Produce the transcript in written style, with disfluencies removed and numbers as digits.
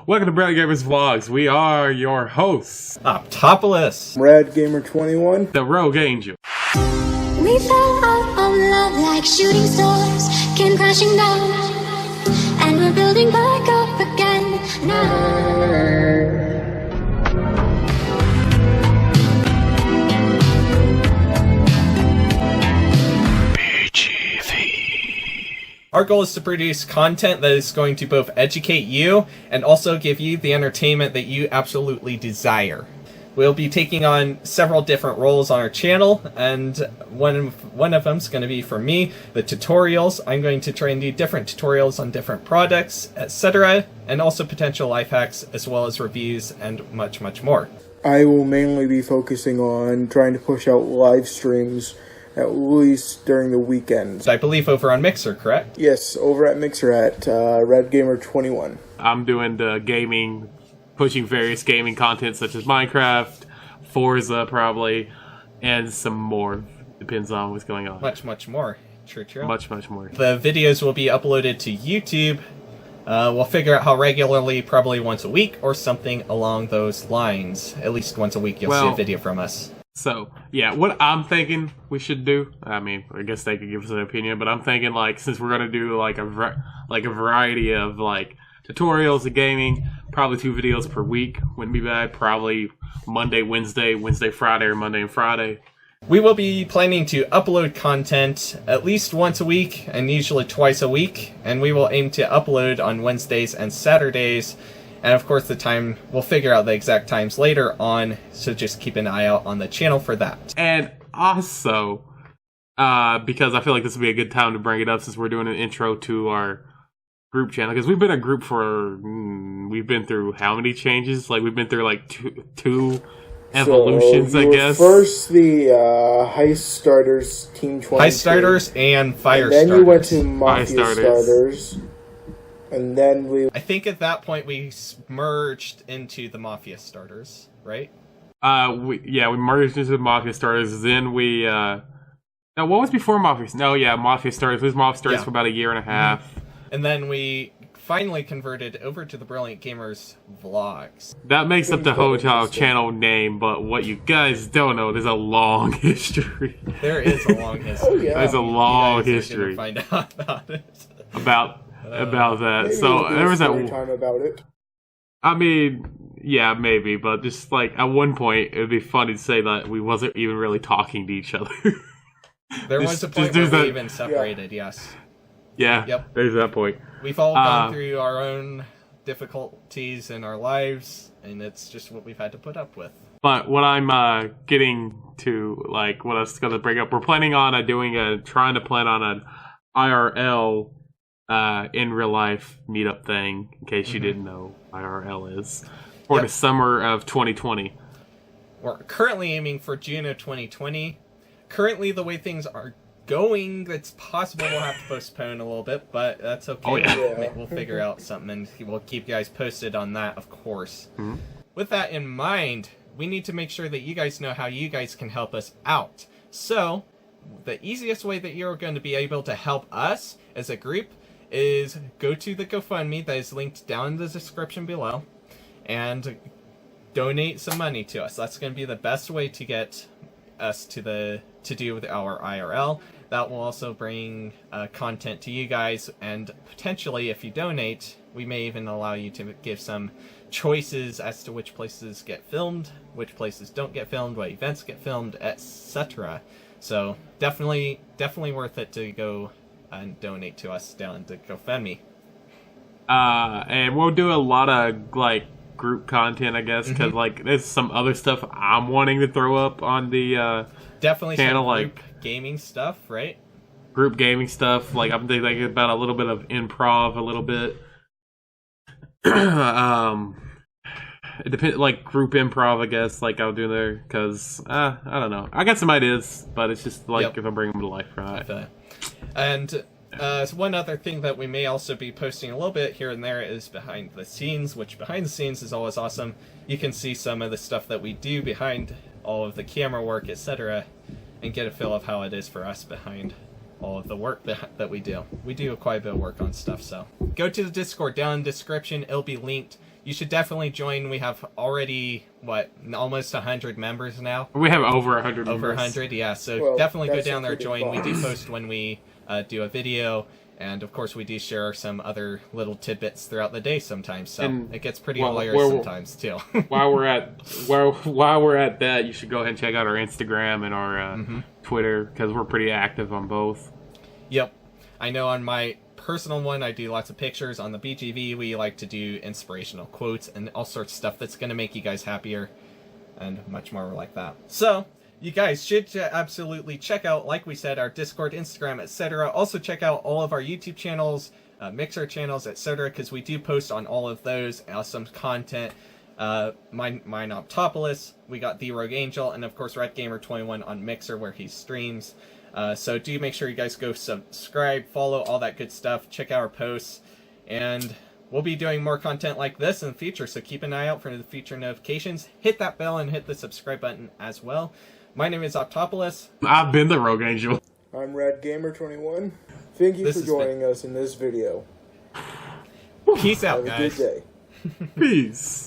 Welcome to Brilliant Gamers Vlogs. We are your hosts, Optopolis, Red Gamer 21, the Rogue Angel. We fell out of love like shooting stars came crashing down, and we're building back up again now. Our goal is to produce content that is going to both educate you and also give you the entertainment that you absolutely desire. We'll be taking on several different roles on our channel, and one of them is going to be for me, the tutorials. I'm going to try and do different tutorials on different products, etc., and also potential life hacks, as well as reviews and much, much more. I will mainly be focusing on trying to push out live streams at least during the weekends. I believe over on Mixer, correct? Yes, over at Mixer at Red Gamer 21. I'm doing the gaming, pushing various gaming content such as Minecraft, Forza probably, and some more. Depends on what's going on. Much, much more. True. Much more. The videos will be uploaded to YouTube. We'll figure out how regularly, probably once a week or something along those lines. At least once a week you'll see a video from us. So, yeah, what I'm thinking we should do, I mean, I guess they could give us an opinion, but I'm thinking, like, since we're going to do, like, a variety of, like, tutorials and gaming, probably 2 videos per week wouldn't be bad. Probably Monday, Wednesday, Friday, or Monday and Friday. We will be planning to upload content at least once a week, and usually twice a week, and we will aim to upload on Wednesdays and Saturdays. And of course the time, we'll figure out the exact times later on, so just keep an eye out on the channel for that. And also, because I feel like this would be a good time to bring it up since we're doing an intro to our group channel, because we've been a group for, we've been through how many changes? Like, we've been through like two evolutions, so I guess. First the Heist Starters Team 22. Heist Starters and Fire and then Starters. you went to Mafia Starters. And then we... I think at that point we merged into the Mafia Starters, right? We merged into the Mafia Starters. Then we, no, what was before Mafia? No, yeah, Mafia Starters. It was Mafia Starters for about a year and a half. And then we finally converted over to the Brilliant Gamers Vlogs. That makes up the hotel channel name, but what you guys don't know, there's a long history. There is a long history. Oh, yeah. There's a long you guys history. are gonna find out about it. About that. Maybe So there was that time about it. I mean, yeah, maybe, but just like at one point it would be funny to say that we wasn't even really talking to each other. There was a point where we even separated, yes. Yeah, Yep. There's that point. We've all gone through our own difficulties in our lives, and it's just what we've had to put up with. But what I'm getting to, like, what I was going to bring up, we're planning on trying to plan on an IRL in real life meetup thing, in case you didn't know what IRL is, for the summer of 2020. We're currently aiming for June of 2020. Currently, the way things are going, it's possible we'll have to postpone a little bit, but that's okay. Oh, yeah. We'll figure out something, and we'll keep you guys posted on that, of course. Mm-hmm. With that in mind, we need to make sure that you guys know how you guys can help us out. So, the easiest way that you're going to be able to help us as a group is go to the GoFundMe that is linked down in the description below and donate some money to us. That's going to be the best way to get us to do with our IRL. That will also bring content to you guys, and potentially if you donate, we may even allow you to give some choices as to which places get filmed, which places don't get filmed, what events get filmed, etc. So definitely worth it to go and donate to us down to GoFundMe. And we'll do a lot of, like, group content, I guess, because, like, there's some other stuff I'm wanting to throw up on the definitely channel, some group like gaming stuff, right? Group gaming stuff. Like, I'm thinking about a little bit of improv, a little bit. It depends, like, group improv, I guess, like I'll do there, because, I don't know. I got some ideas, but it's just, like, if I bring them to life, right? And one other thing that we may also be posting a little bit here and there is behind the scenes, which behind the scenes is always awesome. You can see some of the stuff that we do behind all of the camera work, etc., and get a feel of how it is for us behind all of the work that we do. We do quite a bit of work on stuff, so go to the Discord down in the description. It'll be linked. you should definitely join. We have already, almost 100 members now? We have over 100 Over members. 100, yeah. So Well, definitely go that's down there, pretty join. We do fun. post when we do a video. And, of course, we do share some other little tidbits throughout the day sometimes. So And it gets pretty while hilarious sometimes, too. while we're at that, you should go ahead and check out our Instagram and our Twitter, because we're pretty active on both. Yep. I know on my personal one, I do lots of pictures. On the BGV, we like to do inspirational quotes and all sorts of stuff that's going to make you guys happier and much more like that. So, you guys should absolutely check out, like we said, our Discord, Instagram, etc. Also check out all of our YouTube channels, Mixer channels, etc. because we do post on all of those awesome content. Mine Optopolis, we got The Rogue Angel, and of course Red Gamer 21 on Mixer where he streams. So do make sure you guys go subscribe, follow, all that good stuff. Check out our posts, and we'll be doing more content like this in the future, so keep an eye out for the future notifications. Hit that bell and hit the subscribe button as well. My name is Optopolis. I've been the Rogue Angel. I'm Red Gamer 21. Thank you for joining us in this video. Peace out, Have a guys. good day. Peace.